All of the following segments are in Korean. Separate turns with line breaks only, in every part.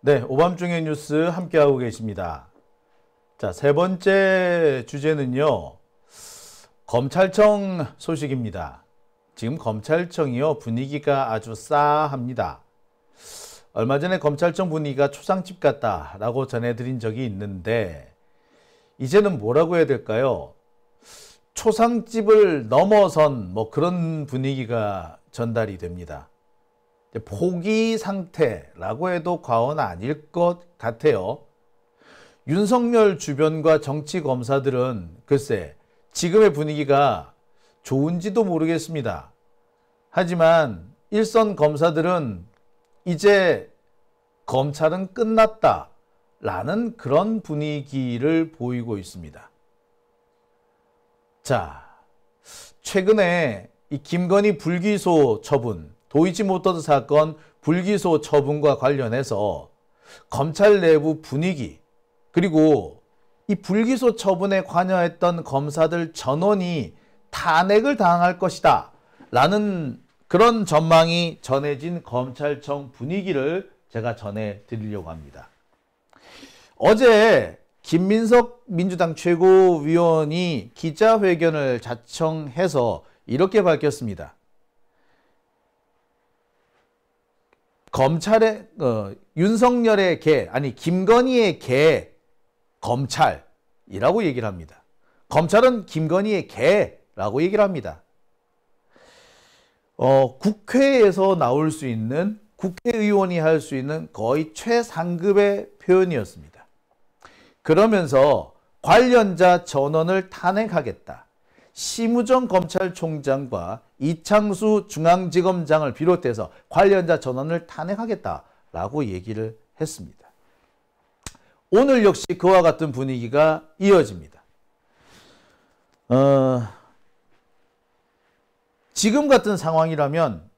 네, 오밤중의 뉴스 함께하고 계십니다. 자, 세 번째 주제는요, 검찰청 소식입니다. 지금 검찰청이요, 분위기가 아주 싸합니다. 얼마 전에 검찰청 분위기가 초상집 같다라고 전해드린 적이 있는데, 이제는 뭐라고 해야 될까요? 초상집을 넘어선 그런 분위기가 전달이 됩니다. 포기 상태라고 해도 과언 아닐 것 같아요. 윤석열 주변과 정치 검사들은 글쎄 지금의 분위기가 좋은지도 모르겠습니다. 하지만 일선 검사들은 이제 검찰은 끝났다라는 그런 분위기를 보이고 있습니다. 자, 최근에 이 김건희 불기소 처분, 도이치모터스 사건 불기소 처분과 관련해서 검찰 내부 분위기, 그리고 이 불기소 처분에 관여했던 검사들 전원이 탄핵을 당할 것이다 라는 그런 전망이 전해진 검찰청 분위기를 제가 전해드리려고 합니다. 어제 김민석 민주당 최고위원이 기자회견을 자청해서 이렇게 밝혔습니다. 검찰의 윤석열의 개, 아니 김건희의 개 검찰이라고 얘기를 합니다. 검찰은 김건희의 개라고 얘기를 합니다. 국회에서 나올 수 있는, 국회의원이 할 수 있는 거의 최상급의 표현이었습니다. 그러면서 관련자 전원을 탄핵하겠다. 심우정 검찰총장과 이창수 중앙지검장을 비롯해서 관련자 전원을 탄핵하겠다라고 얘기를 했습니다. 오늘 역시 그와 같은 분위기가 이어집니다. 지금 같은 상황이라면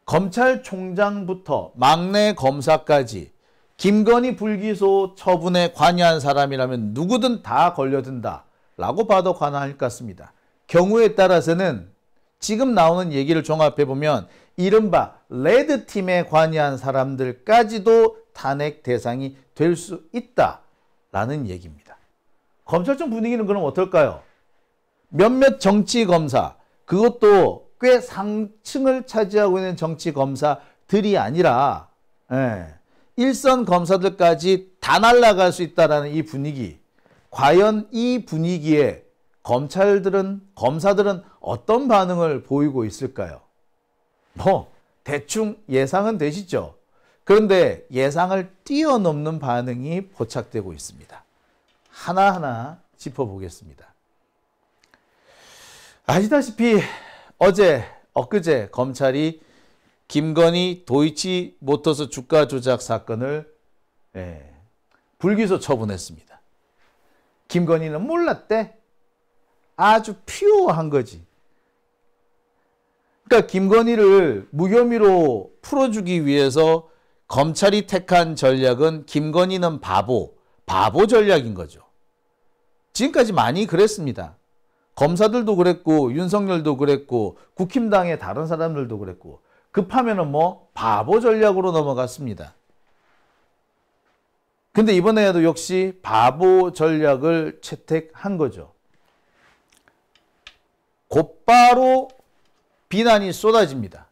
검찰총장부터 막내 검사까지 김건희 불기소 처분에 관여한 사람이라면 누구든 다 걸려든다 라고 봐도 과언일 것 같습니다. 경우에 따라서는 지금 나오는 얘기를 종합해보면 이른바 레드팀에 관여한 사람들까지도 탄핵 대상이 될 수 있다라는 얘기입니다. 검찰청 분위기는 그럼 어떨까요? 몇몇 정치검사, 그것도 꽤 상층을 차지하고 있는 정치검사들이 아니라 일선 검사들까지 다 날아갈 수 있다는 이 분위기, 과연 이 분위기에 검사들은 어떤 반응을 보이고 있을까요? 대충 예상은 되시죠? 그런데 예상을 뛰어넘는 반응이 포착되고 있습니다. 하나하나 짚어보겠습니다. 아시다시피 엊그제 검찰이 김건희 도이치모터스 주가 조작 사건을 불기소 처분했습니다. 김건희는 몰랐대. 아주 퓨어한 거지. 그러니까 김건희를 무혐의로 풀어주기 위해서 검찰이 택한 전략은 김건희는 바보 전략인 거죠. 지금까지 많이 그랬습니다. 검사들도 그랬고 윤석열도 그랬고 국힘당의 다른 사람들도 그랬고 급하면은 바보 전략으로 넘어갔습니다. 근데 이번에도 역시 바보 전략을 채택한 거죠. 곧바로 비난이 쏟아집니다.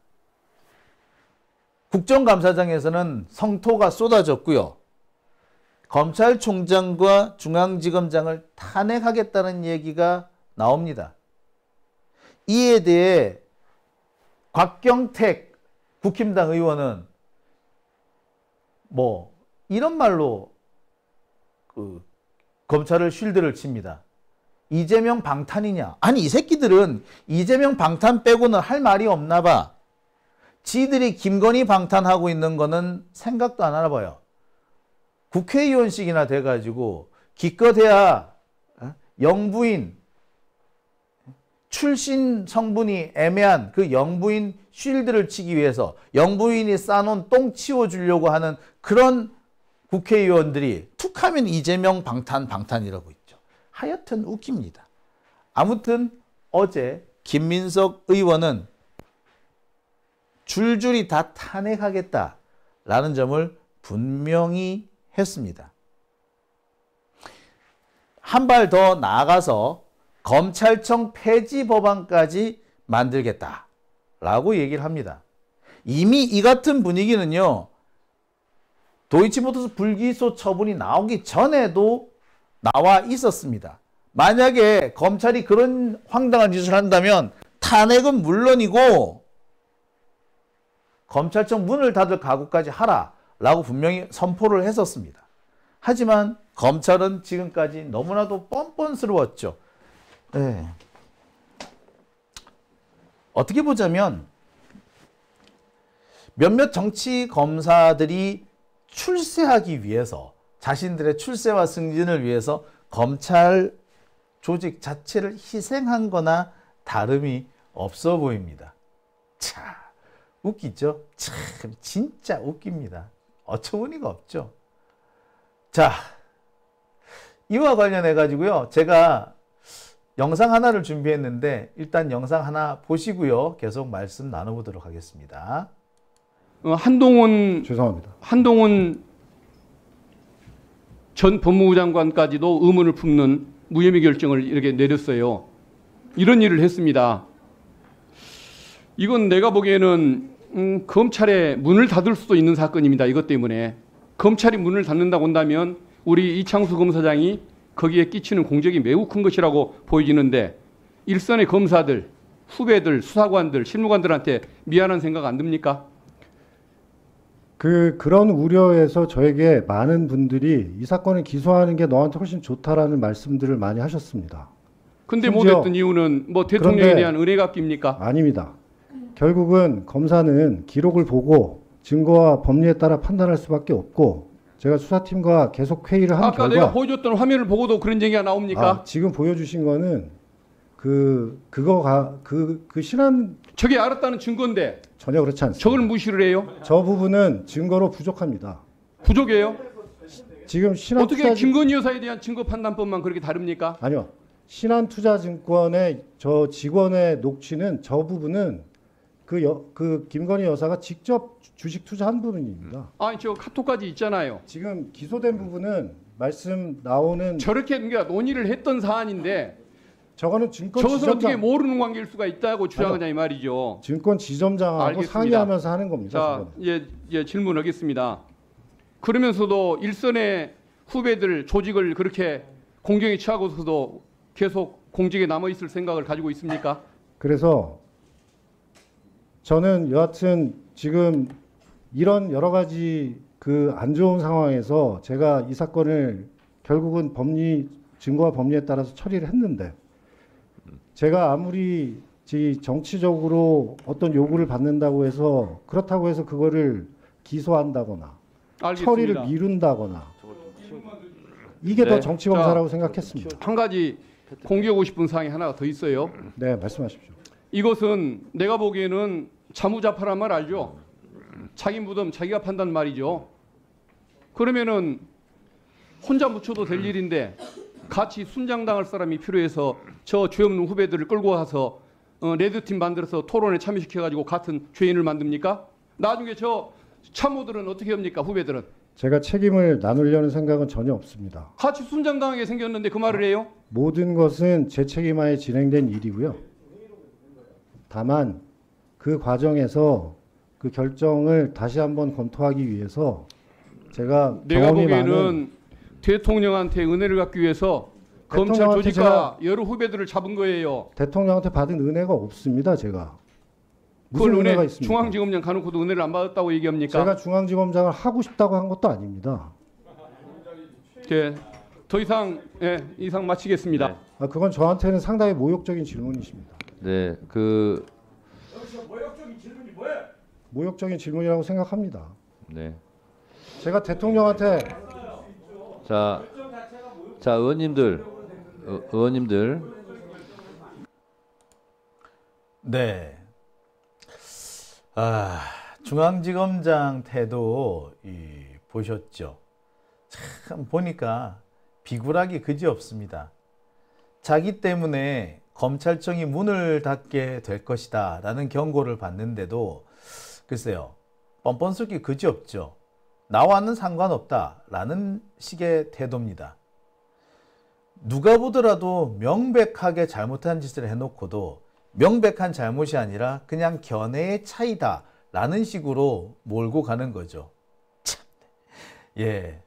국정감사장에서는 성토가 쏟아졌고요. 검찰총장과 중앙지검장을 탄핵하겠다는 얘기가 나옵니다. 이에 대해 곽경택 국힘당 의원은 이런 말로 검찰을 쉴드를 칩니다. 이재명 방탄이냐? 아니 이 새끼들은 이재명 방탄 빼고는 할 말이 없나 봐. 지들이 김건희 방탄하고 있는 거는 생각도 안 하나 봐요. 국회의원식이나 돼가지고 기껏해야 영부인 출신 성분이 애매한 그 영부인 쉴드를 치기 위해서 영부인이 싸놓은 똥 치워주려고 하는 그런 국회의원들이 툭하면 이재명 방탄이라고 있죠. 하여튼 웃깁니다. 아무튼 어제 김민석 의원은 줄줄이 다 탄핵하겠다 라는 점을 분명히 했습니다. 한 발 더 나아가서 검찰청 폐지 법안까지 만들겠다라고 얘기를 합니다. 이미 이 같은 분위기는요, 도이치모터스 불기소 처분이 나오기 전에도 나와 있었습니다. 만약에 검찰이 그런 황당한 짓을 한다면 탄핵은 물론이고 검찰청 문을 닫을 각오까지 하라라고 분명히 선포를 했었습니다. 하지만 검찰은 지금까지 너무나도 뻔뻔스러웠죠. 네. 어떻게 보자면 몇몇 정치 검사들이 출세하기 위해서, 자신들의 출세와 승진을 위해서 검찰 조직 자체를 희생한 거나 다름이 없어 보입니다. 참 웃기죠? 참 진짜 웃깁니다. 어처구니가 없죠. 자, 이와 관련해 가지고요, 제가 영상 하나를 준비했는데 일단 영상 하나 보시고요, 계속 말씀 나눠보도록 하겠습니다.
죄송합니다. 한동훈 전 법무부 장관까지도 의문을 품는 무혐의 결정을 이렇게 내렸어요. 이런 일을 했습니다. 이건 내가 보기에는 검찰의 문을 닫을 수도 있는 사건입니다. 이것 때문에 검찰이 문을 닫는다고 한다면 우리 이창수 검사장이 거기에 끼치는 공적이 매우 큰 것이라고 보여지는데, 일선의 검사들, 후배들, 수사관들, 실무관들한테 미안한 생각 안 듭니까?
그런 우려에서 저에게 많은 분들이 이 사건을 기소하는 게 너한테 훨씬 좋다라는 말씀들을 많이 하셨습니다.
근데 못했던 이유는 뭐 대통령에 대한 은혜가 낍니까?
아닙니다. 결국은 검사는 기록을 보고 증거와 법리에 따라 판단할 수밖에 없고, 제가 수사팀과 계속 회의를 한
아까
결과,
내가 보여줬던 화면을 보고도 그런 얘기가 나옵니까?
지금 보여주신 거는 그 신한
저게 알았다는 증거인데
전혀 그렇지 않습니다.
저걸 무시를 해요?
저 부분은 증거로 부족합니다.
부족해요?
지금
어떻게 김건희 여사에 대한 증거 판단법만 그렇게 다릅니까?
아니요. 신한투자증권의 저 직원의 녹취는, 저 부분은 그 김건희 여사가 직접 주식 투자한 부분입니다.
아니 저 카톡까지 있잖아요.
지금 기소된 부분은 말씀 나오는
저렇게 그러니까 논의를 했던 사안인데
저거는 증권
저것을 어떻게
지점장,
모르는 관계일 수가 있다고 주장하냐 이 말이죠.
증권 지점장하고
알겠습니다.
상의하면서 하는 겁니다.
자, 예, 질문하겠습니다. 그러면서도 일선의 후배들 조직을 그렇게 공경에 처하고서도 계속 공직에 남아 있을 생각을 가지고 있습니까?
그래서 저는 여하튼 지금 이런 여러 가지 안 좋은 상황에서 제가 이 사건을 결국은 증거와 법리에 따라서 처리를 했는데, 제가 아무리 정치적으로 어떤 요구를 받는다고 해서, 그렇다고 해서 그거를 기소한다거나
알겠습니다.
처리를 미룬다거나, 이게 더 정치검사라고 생각했습니다.
한 가지 공개하고 싶은 사항이 하나가 더 있어요.
네, 말씀하십시오.
이것은 내가 보기에는 자무자파란 말 알죠? 자기 무덤 자기가 판단 말이죠. 그러면은 혼자 묻혀도 될 일인데 같이 순장당할 사람이 필요해서 저 죄 없는 후배들을 끌고 와서 레드팀 만들어서 토론에 참여시켜가지고 같은 죄인을 만듭니까? 나중에 저 참모들은 어떻게 합니까? 후배들은
제가 책임을 나누려는 생각은 전혀 없습니다.
같이 순장당하게 생겼는데 그 말을 해요?
모든 것은 제 책임하에 진행된 일이고요. 다만 그 과정에서 그 결정을 다시 한번 검토하기 위해서 제가
내가
경험이
보기에는
많은
대통령한테 은혜를 갖기 위해서 검찰
대통령한테
조직과 여러 후배들을 잡은 거예요.
대통령한테 받은 은혜가 없습니다. 제가 무슨
그걸
은혜가
은혜
있습니까?
중앙지검장 가놓고도 은혜를 안 받았다고 얘기합니까?
제가 중앙지검장을 하고 싶다고 한 것도 아닙니다.
더 이상 이상 마치겠습니다.
네.
그건 저한테는 상당히 모욕적인 질문이십니다.
네,
모욕적인 질문이라고 생각합니다.
네.
제가 대통령한테
자, 의원님들.
네. 중앙지검장 태도 보셨죠? 참 보니까 비굴하기 그지없습니다. 자기 때문에 검찰청이 문을 닫게 될 것이다 라는 경고를 받는데도 글쎄요, 뻔뻔스럽게 그지없죠. 나와는 상관없다라는 식의 태도입니다. 누가 보더라도 명백하게 잘못한 짓을 해놓고도 명백한 잘못이 아니라 그냥 견해의 차이다라는 식으로 몰고 가는 거죠. 참, 예,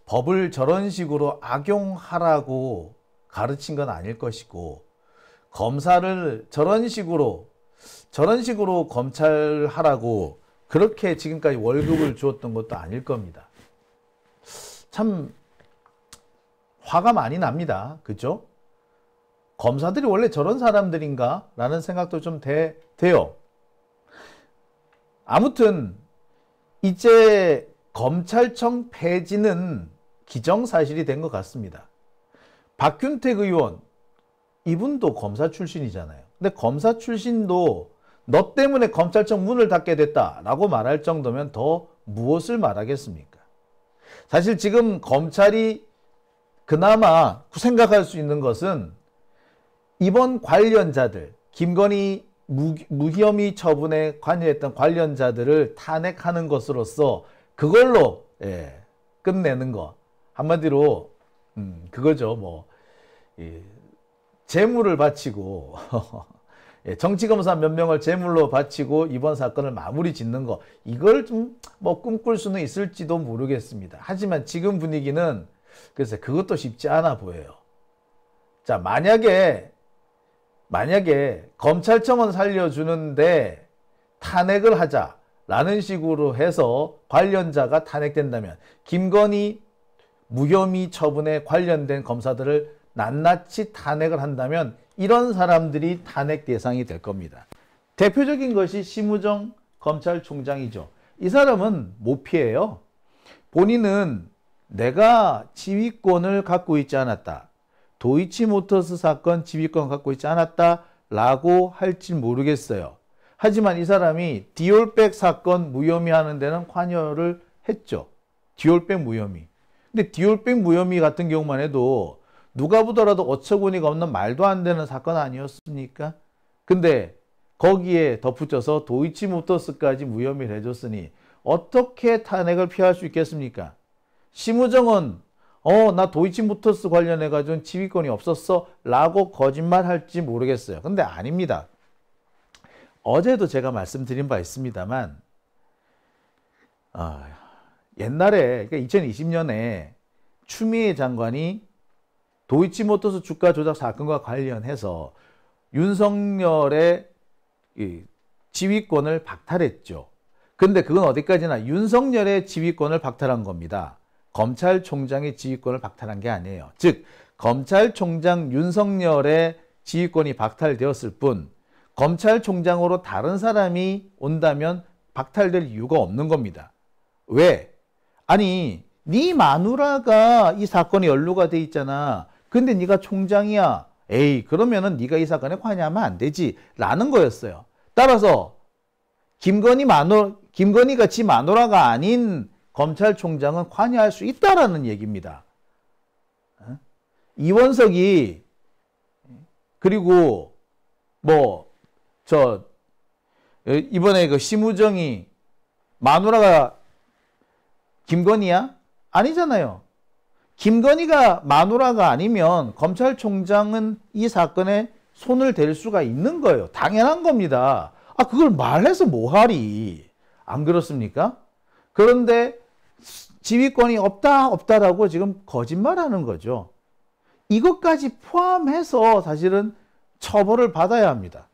법을 저런 식으로 악용하라고 가르친 건 아닐 것이고, 검사를 저런 식으로 검찰하라고 그렇게 지금까지 월급을 주었던 것도 아닐 겁니다. 참 화가 많이 납니다. 그죠? 검사들이 원래 저런 사람들인가? 라는 생각도 좀 돼요. 아무튼 이제 검찰청 폐지는 기정사실이 된 것 같습니다. 박균택 의원, 이분도 검사 출신이잖아요. 근데 검사 출신도 너 때문에 검찰청 문을 닫게 됐다라고 말할 정도면 더 무엇을 말하겠습니까? 사실 지금 검찰이 그나마 생각할 수 있는 것은 이번 관련자들, 김건희 무혐의 처분에 관여했던 관련자들을 탄핵하는 것으로서 그걸로 끝내는 거. 한마디로 그거죠. 뭐 재물을 바치고 정치검사 몇 명을 재물로 바치고 이번 사건을 마무리 짓는 거, 이걸 좀 뭐 꿈꿀 수는 있을지도 모르겠습니다. 하지만 지금 분위기는 글쎄 그것도 쉽지 않아 보여요. 자, 만약에 검찰청은 살려주는데 탄핵을 하자라는 식으로 해서 관련자가 탄핵된다면, 김건희 무혐의 처분에 관련된 검사들을 낱낱이 탄핵을 한다면 이런 사람들이 탄핵 대상이 될 겁니다. 대표적인 것이 심우정 검찰총장이죠. 이 사람은 못 피해요. 본인은 내가 지휘권을 갖고 있지 않았다, 도이치모터스 사건 지휘권 갖고 있지 않았다라고 할지 모르겠어요. 하지만 이 사람이 디올백 사건 무혐의 하는 데는 관여를 했죠. 디올백 무혐의. 근데 디올백 무혐의 같은 경우만 해도 누가 보더라도 어처구니가 없는 말도 안 되는 사건 아니었습니까? 근데 거기에 덧붙여서 도이치모터스까지 무혐의를 해줬으니 어떻게 탄핵을 피할 수 있겠습니까? 심우정은 나 도이치모터스 관련해가지고 지휘권이 없었어 라고 거짓말할지 모르겠어요. 근데 아닙니다. 어제도 제가 말씀드린 바 있습니다만 옛날에, 그러니까 2020년에 추미애 장관이 도이치모터스 주가 조작 사건과 관련해서 윤석열의 지휘권을 박탈했죠. 근데 그건 어디까지나 윤석열의 지휘권을 박탈한 겁니다. 검찰총장의 지휘권을 박탈한 게 아니에요. 즉 검찰총장 윤석열의 지휘권이 박탈되었을 뿐, 검찰총장으로 다른 사람이 온다면 박탈될 이유가 없는 겁니다. 왜? 아니, 네 마누라가 이 사건에 연루가 돼 있잖아. 근데 네가 총장이야. 에이, 그러면은 네가 이 사건에 관여하면 안 되지 라는 거였어요. 따라서 김건희가 지 마누라가 아닌 검찰총장은 관여할 수 있다라는 얘기입니다. 이원석이, 그리고 이번에 그 심우정이 마누라가 김건희야? 아니잖아요. 김건희가 마누라가 아니면 검찰총장은 이 사건에 손을 댈 수가 있는 거예요. 당연한 겁니다. 그걸 말해서 뭐하리. 안 그렇습니까? 그런데 지휘권이 없다라고 지금 거짓말하는 거죠. 이것까지 포함해서 사실은 처벌을 받아야 합니다.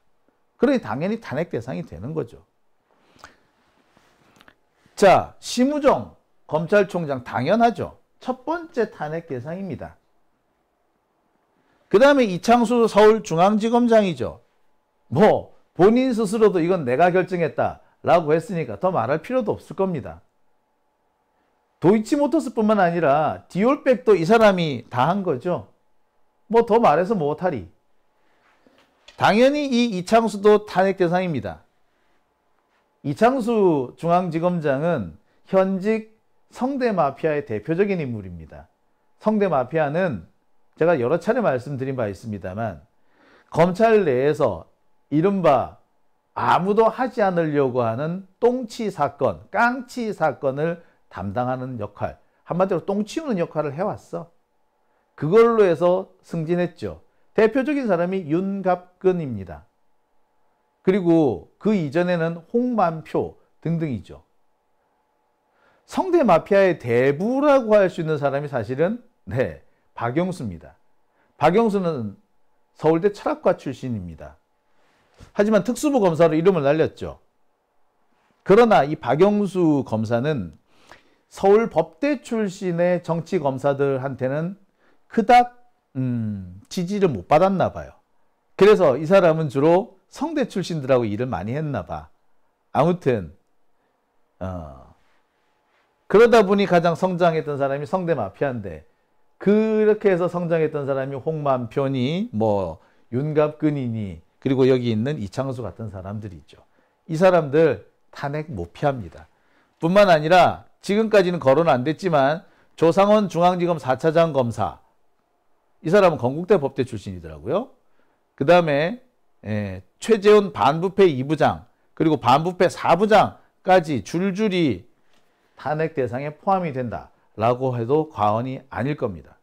그러니 당연히 탄핵 대상이 되는 거죠. 자, 심우정 검찰총장 당연하죠. 첫 번째 탄핵 대상입니다. 그 다음에 이창수 서울중앙지검장이죠. 본인 스스로도 이건 내가 결정했다라고 했으니까 더 말할 필요도 없을 겁니다. 도이치모터스뿐만 아니라 디올백도 이 사람이 다 한 거죠. 더 말해서 못하리. 당연히 이 이창수도 탄핵 대상입니다. 이창수 중앙지검장은 현직 성대마피아의 대표적인 인물입니다. 성대마피아는 제가 여러 차례 말씀드린 바 있습니다만, 검찰 내에서 이른바 아무도 하지 않으려고 하는 똥치 사건, 깡치 사건을 담당하는 역할, 한마디로 똥 치우는 역할을 해왔어. 그걸로 해서 승진했죠. 대표적인 사람이 윤갑근입니다. 그리고 그 이전에는 홍만표 등등이죠. 성대 마피아의 대부라고 할 수 있는 사람이 사실은 박영수입니다. 박영수는 서울대 철학과 출신입니다. 하지만 특수부 검사로 이름을 날렸죠. 그러나 이 박영수 검사는 서울 법대 출신의 정치 검사들한테는 그닥 지지를 못 받았나 봐요. 그래서 이 사람은 주로 성대 출신들하고 일을 많이 했나 봐. 아무튼 그러다 보니 가장 성장했던 사람이 성대 마피아인데, 그렇게 해서 성장했던 사람이 홍만표니 뭐 윤갑근이니 그리고 여기 있는 이창수 같은 사람들이죠. 이 사람들 탄핵 못 피합니다. 뿐만 아니라 지금까지는 거론 안 됐지만 조상원 중앙지검 4차장 검사, 이 사람은 건국대 법대 출신이더라고요. 그 다음에 최재훈 반부패 2부장 그리고 반부패 4부장까지 줄줄이 탄핵 대상에 포함이 된다라고 해도 과언이 아닐 겁니다.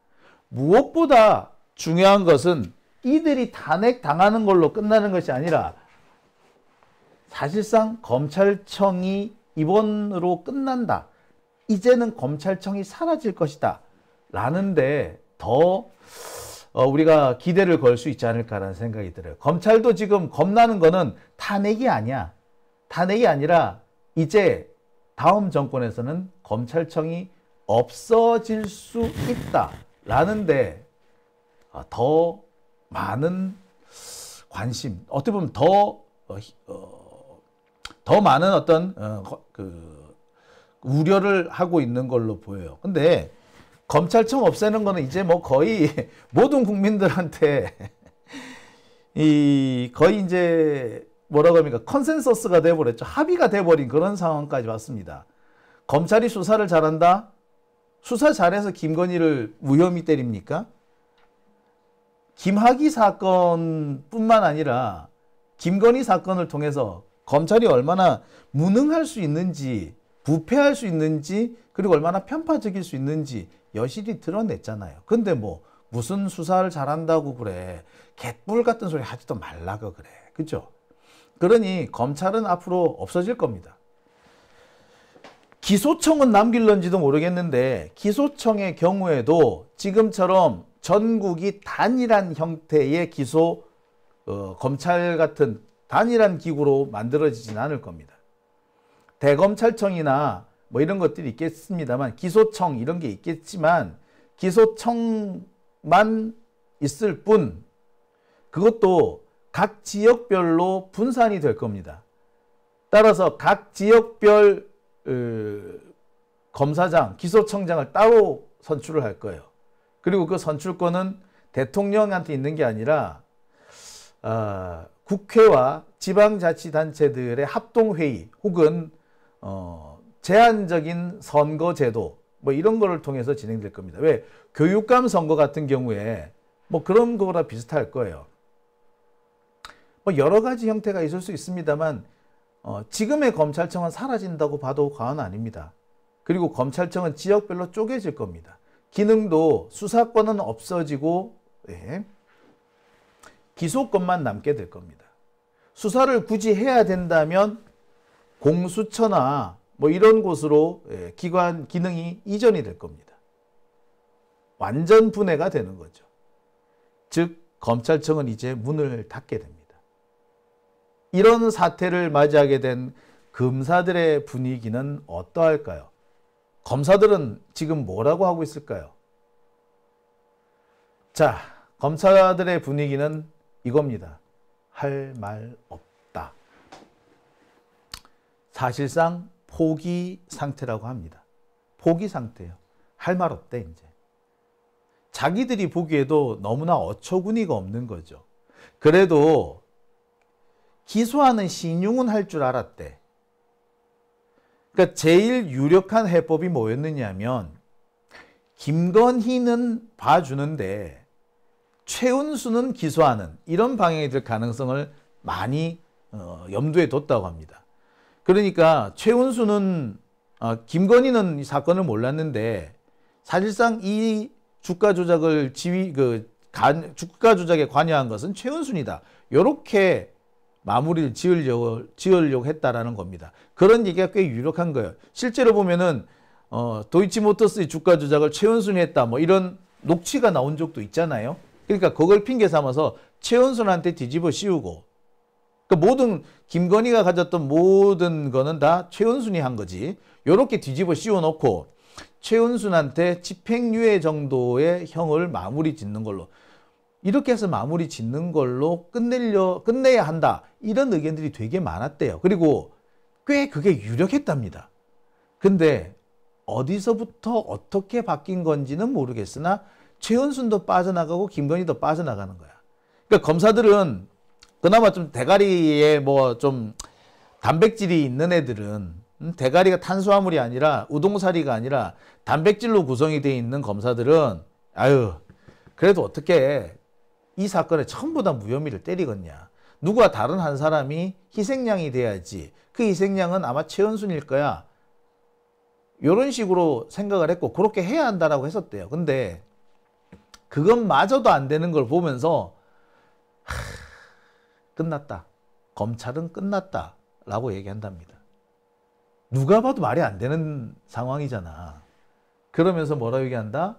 무엇보다 중요한 것은 이들이 탄핵 당하는 걸로 끝나는 것이 아니라 사실상 검찰청이 이번으로 끝난다, 이제는 검찰청이 사라질 것이다 라는데 더 우리가 기대를 걸 수 있지 않을까라는 생각이 들어요. 검찰도 지금 겁나는 거는 탄핵이 아니야. 탄핵이 아니라 이제 다음 정권에서는 검찰청이 없어질 수 있다라는데 더 많은 관심, 어떻게 보면 더 많은 어떤 우려를 하고 있는 걸로 보여요. 근데 검찰청 없애는 거는 이제 뭐 거의 모든 국민들한테 거의 이제 뭐라고 합니까? 컨센서스가 돼버렸죠. 합의가 돼버린 그런 상황까지 왔습니다. 검찰이 수사를 잘한다? 수사 잘해서 김건희를 무혐의 때립니까? 김학의 사건뿐만 아니라 김건희 사건을 통해서 검찰이 얼마나 무능할 수 있는지, 부패할 수 있는지, 그리고 얼마나 편파적일 수 있는지 여실히 드러냈잖아요. 근데 뭐 무슨 수사를 잘한다고 그래. 개뿔 같은 소리 하지도 말라고 그래. 그죠? 그러니 검찰은 앞으로 없어질 겁니다. 기소청은 남길런지도 모르겠는데 기소청의 경우에도 지금처럼 전국이 단일한 형태의 기소 검찰 같은 단일한 기구로 만들어지진 않을 겁니다. 대검찰청이나 뭐 이런 것들이 있겠습니다만, 기소청 이런 게 있겠지만 기소청만 있을 뿐, 그것도 각 지역별로 분산이 될 겁니다. 따라서 각 지역별 검사장, 기소청장을 따로 선출을 할 거예요. 그리고 그 선출권은 대통령한테 있는 게 아니라 국회와 지방자치단체들의 합동회의 혹은 제한적인 선거제도 뭐 이런 거를 통해서 진행될 겁니다. 왜? 교육감 선거 같은 경우에 뭐 그런 거랑 비슷할 거예요. 뭐 여러 가지 형태가 있을 수 있습니다만 지금의 검찰청은 사라진다고 봐도 과언 아닙니다. 그리고 검찰청은 지역별로 쪼개질 겁니다. 기능도 수사권은 없어지고 기소권만 남게 될 겁니다. 수사를 굳이 해야 된다면 공수처나 뭐 이런 곳으로 기관 기능이 이전이 될 겁니다. 완전 분해가 되는 거죠. 즉 검찰청은 이제 문을 닫게 됩니다. 이런 사태를 맞이하게 된 검사들의 분위기는 어떠할까요? 검사들은 지금 뭐라고 하고 있을까요? 자, 검사들의 분위기는 이겁니다. 할 말 없다. 사실상 포기 상태라고 합니다. 포기 상태예요. 할 말 없대 이제. 자기들이 보기에도 너무나 어처구니가 없는 거죠. 그래도 기소하는 신용은 할 줄 알았대. 그러니까 제일 유력한 해법이 뭐였느냐면 김건희는 봐주는데 최은수는 기소하는 이런 방향이 될 가능성을 많이 염두에 뒀다고 합니다. 그러니까 최은수는 김건희는 이 사건을 몰랐는데 사실상 이 주가 조작을 주가 조작에 관여한 것은 최은순이다. 이렇게 마무리를 지으려고 했다라는 겁니다. 그런 얘기가 꽤 유력한 거예요. 실제로 보면은 도이치모터스의 주가 조작을 최은순이 했다. 뭐 이런 녹취가 나온 적도 있잖아요. 그러니까 그걸 핑계 삼아서 최은순한테 뒤집어 씌우고 그러니까 모든 김건희가 가졌던 모든 거는 다 최은순이 한 거지. 이렇게 뒤집어 씌워놓고 최은순한테 집행유예 정도의 형을 마무리 짓는 걸로 이렇게 해서 마무리 짓는 걸로 끝내야 한다. 이런 의견들이 되게 많았대요. 그리고 꽤 그게 유력했답니다. 근데 어디서부터 어떻게 바뀐 건지는 모르겠으나 최은순도 빠져나가고 김건희도 빠져나가는 거야. 그러니까 검사들은 그나마 좀 대가리에 뭐 좀 단백질이 있는 애들은 대가리가 탄수화물이 아니라 우동사리가 아니라 단백질로 구성이 되어 있는 검사들은 아유 그래도 어떻게 이 사건에 전부 다 무혐의를 때리겠냐. 누가 다른 한 사람이 희생양이 돼야지. 그 희생양은 아마 최은순일 거야. 이런 식으로 생각을 했고 그렇게 해야 한다라고 했었대요. 근데 그것마저도 안 되는 걸 보면서 끝났다. 검찰은 끝났다. 라고 얘기한답니다. 누가 봐도 말이 안 되는 상황이잖아. 그러면서 뭐라고 얘기한다?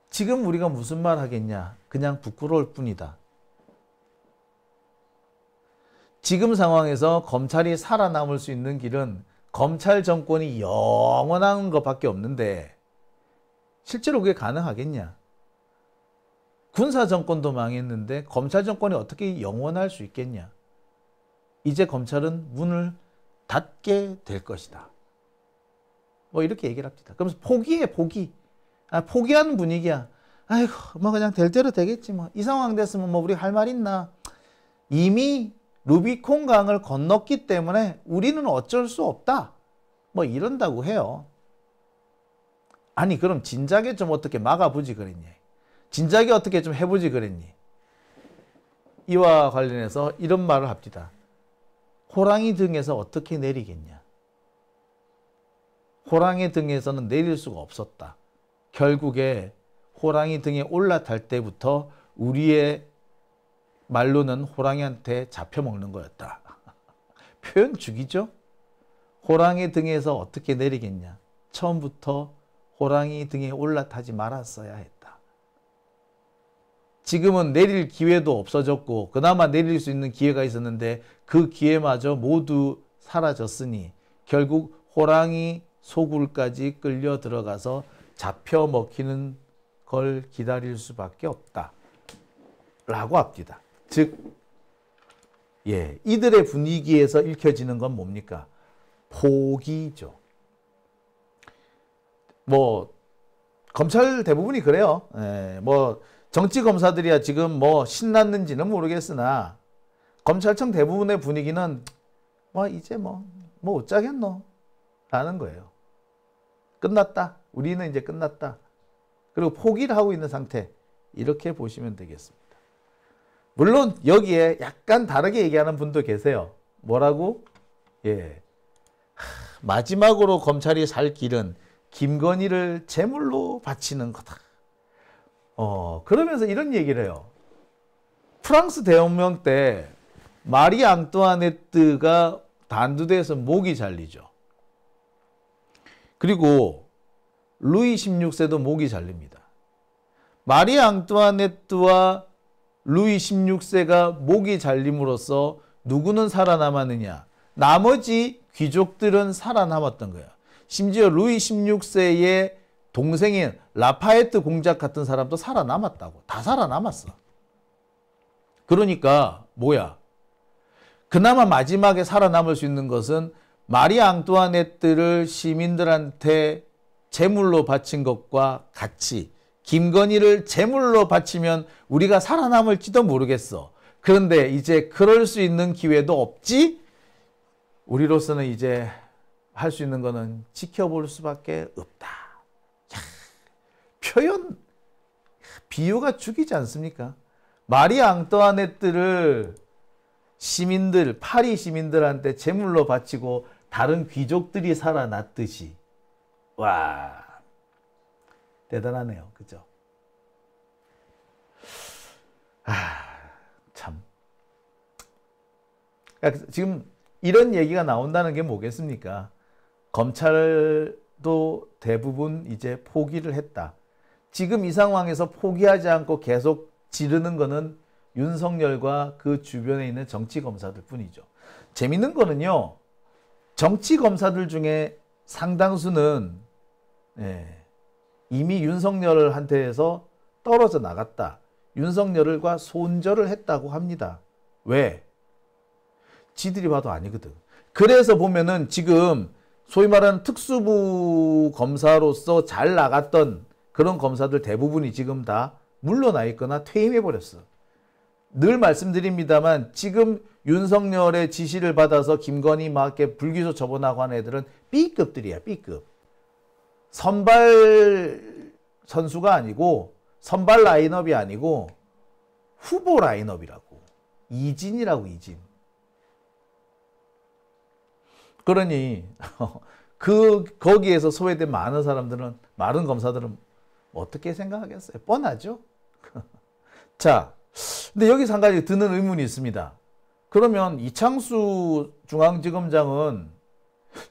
지금 우리가 무슨 말 하겠냐. 그냥 부끄러울 뿐이다. 지금 상황에서 검찰이 살아남을 수 있는 길은 검찰 정권이 영원한 것밖에 없는데 실제로 그게 가능하겠냐. 군사 정권도 망했는데 검찰 정권이 어떻게 영원할 수 있겠냐. 이제 검찰은 문을 닫게 될 것이다. 뭐 이렇게 얘기를 합니다. 그러면서 포기해 포기. 포기하는 분위기야. 아이고 뭐 그냥 될 대로 되겠지 뭐. 이 상황 됐으면 뭐 우리 할 말 있나. 이미 루비콘 강을 건넜기 때문에 우리는 어쩔 수 없다. 뭐 이런다고 해요. 아니 그럼 진작에 좀 어떻게 막아보지 그랬니? 진작에 어떻게 좀 해보지 그랬니? 이와 관련해서 이런 말을 합니다. 호랑이 등에서 어떻게 내리겠냐? 호랑이 등에서는 내릴 수가 없었다. 결국에 호랑이 등에 올라탈 때부터 우리의 말로는 호랑이한테 잡혀먹는 거였다. 표현 죽이죠? 호랑이 등에서 어떻게 내리겠냐? 처음부터 호랑이 등에 올라타지 말았어야 했다. 지금은 내릴 기회도 없어졌고 그나마 내릴 수 있는 기회가 있었는데 그 기회마저 모두 사라졌으니 결국 호랑이 소굴까지 끌려 들어가서 잡혀 먹히는 걸 기다릴 수밖에 없다. 라고 합니다. 즉, 이들의 분위기에서 읽혀지는 건 뭡니까? 포기죠. 뭐, 검찰 대부분이 그래요. 뭐, 정치 검사들이야 지금 뭐 신났는지는 모르겠으나, 검찰청 대부분의 분위기는 뭐, 이제 뭐 어쩌겠노? 라는 거예요. 끝났다. 우리는 이제 끝났다. 그리고 포기를 하고 있는 상태. 이렇게 보시면 되겠습니다. 물론 여기에 약간 다르게 얘기하는 분도 계세요. 뭐라고? 마지막으로 검찰이 살 길은 김건희를 제물로 바치는 거다. 그러면서 이런 얘기를 해요. 프랑스 대혁명 때 마리 앙뚜아네트가 단두대에서 목이 잘리죠. 그리고 루이 16세도 목이 잘립니다. 마리 앙뚜아네트와 루이 16세가 목이 잘림으로써 누구는 살아남았느냐? 나머지 귀족들은 살아남았던 거예요. 심지어 루이 16세의 동생인 라파에트 공작 같은 사람도 살아남았다고. 다 살아남았어. 그러니까 뭐야? 그나마 마지막에 살아남을 수 있는 것은 마리 앙뚜아네트를 시민들한테 제물로 바친 것과 같이 김건희를 제물로 바치면 우리가 살아남을지도 모르겠어. 그런데 이제 그럴 수 있는 기회도 없지? 우리로서는 이제 할 수 있는 거는 지켜볼 수밖에 없다. 표현, 비유가 죽이지 않습니까? 마리 앙뚜아네트를 시민들, 파리 시민들한테 제물로 바치고 다른 귀족들이 살아났듯이. 와, 대단하네요. 그죠? 참. 지금 이런 얘기가 나온다는 게 뭐겠습니까? 검찰도 대부분 이제 포기를 했다. 지금 이 상황에서 포기하지 않고 계속 지르는 거는 윤석열과 그 주변에 있는 정치검사들 뿐이죠. 재밌는 거는요, 정치검사들 중에 상당수는 이미 윤석열한테서 떨어져 나갔다. 윤석열과 손절을 했다고 합니다. 왜? 지들이 봐도 아니거든. 그래서 보면은 지금 소위 말하는 특수부 검사로서 잘 나갔던 그런 검사들 대부분이 지금 다 물러나 있거나 퇴임해버렸어. 늘 말씀드립니다만 지금 윤석열의 지시를 받아서 김건희 막 이렇게 불기소 처분하고 하는 애들은 B급들이야, B급. 선발 선수가 아니고 선발 라인업이 아니고 후보 라인업이라고. 이진이라고, 이진. 그러니 거기에서 소외된 많은 사람들은, 많은 검사들은 어떻게 생각하겠어요? 뻔하죠? 자, 근데 여기서 한 가지 드는 의문이 있습니다. 그러면 이창수 중앙지검장은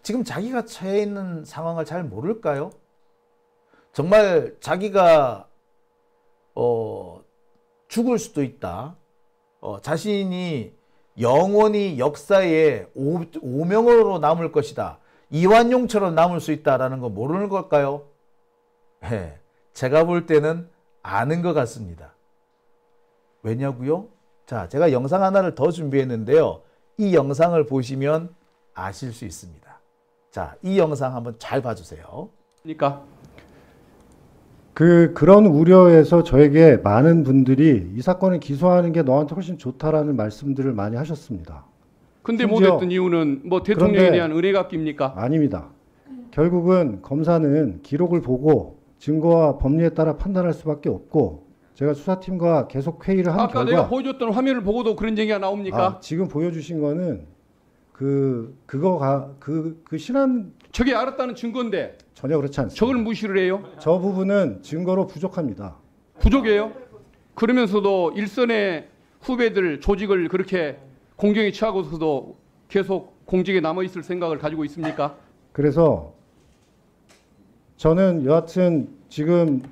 지금 자기가 처해 있는 상황을 잘 모를까요? 정말 자기가 죽을 수도 있다. 자신이 영원히 역사에 오명으로 남을 것이다. 이완용처럼 남을 수 있다라는 거 모르는 걸까요? 네, 제가 볼 때는 아는 것 같습니다. 왜냐고요? 자, 제가 영상 하나를 더 준비했는데요. 이 영상을 보시면 아실 수 있습니다. 자, 이 영상 한번 잘 봐주세요.
그러니까
그런 우려에서 저에게 많은 분들이 이 사건을 기소하는 게 너한테 훨씬 좋다라는 말씀들을 많이 하셨습니다.
근데
심지어
못했던 이유는 뭐 대통령에
그런데
대한 은혜가 낍니까?
아닙니다. 결국은 검사는 기록을 보고 증거와 법리에 따라 판단할 수밖에 없고, 제가 수사팀과 계속 회의를 한
아까
결과,
내가 보여줬던 화면을 보고도 그런 얘기가 나옵니까?
지금 보여주신 거는 그 실한
저게 알았다는 증거인데
전혀 그렇지 않습니다.
저걸 무시를 해요?
저 부분은 증거로 부족합니다.
부족해요? 그러면서도 일선의 후배들 조직을 그렇게 공경에 처하고서도 계속 공직에 남아있을 생각을 가지고 있습니까?
그래서 저는 여하튼 지금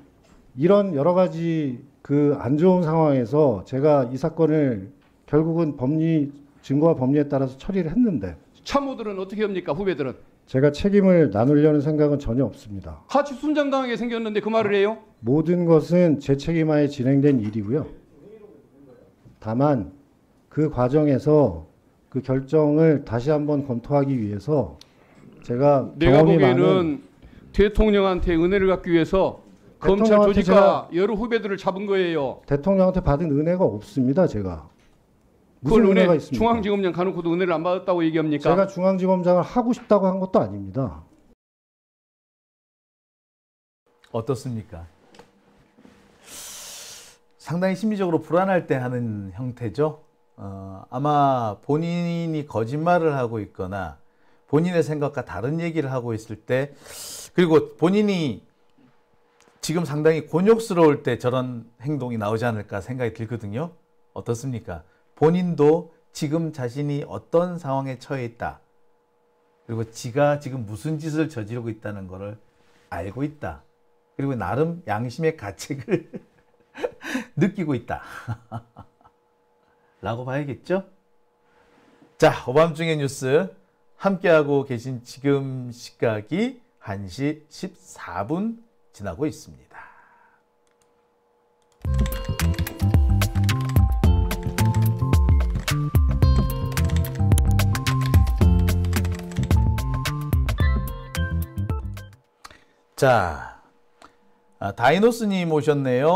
이런 여러 가지 안 좋은 상황에서 제가 이 사건을 결국은 증거와 법리에 따라서 처리를 했는데,
참모들은 어떻게 합니까? 후배들은?
제가 책임을 나누려는 생각은 전혀 없습니다.
같이 순장당하게 생겼는데 그 말을 해요?
모든 것은 제 책임하에 진행된 일이고요. 다만 그 과정에서 그 결정을 다시 한번 검토하기 위해서 제가
내가
경험이
보기에는
많은
대통령한테 은혜를 갖기 위해서 검찰
대통령한테
조직과 여러 후배들을 잡은 거예요.
대통령한테 받은 은혜가 없습니다. 제가 무슨
그걸
은혜가
은혜,
있습니까?
중앙지검장 가놓고도 은혜를 안 받았다고 얘기합니까?
제가 중앙지검장을 하고 싶다고 한 것도 아닙니다.
어떻습니까? 상당히 심리적으로 불안할 때 하는 형태죠. 아마 본인이 거짓말을 하고 있거나 본인의 생각과 다른 얘기를 하고 있을 때, 그리고 본인이 지금 상당히 곤욕스러울 때 저런 행동이 나오지 않을까 생각이 들거든요. 어떻습니까? 본인도 지금 자신이 어떤 상황에 처해 있다. 그리고 지가 지금 무슨 짓을 저지르고 있다는 것을 알고 있다. 그리고 나름 양심의 가책을 느끼고 있다. 라고 봐야겠죠? 자, 오밤중의 뉴스 함께하고 계신 지금 시각이 1시 14분 지나고 있습니다. 자, 다이노스님 오셨네요.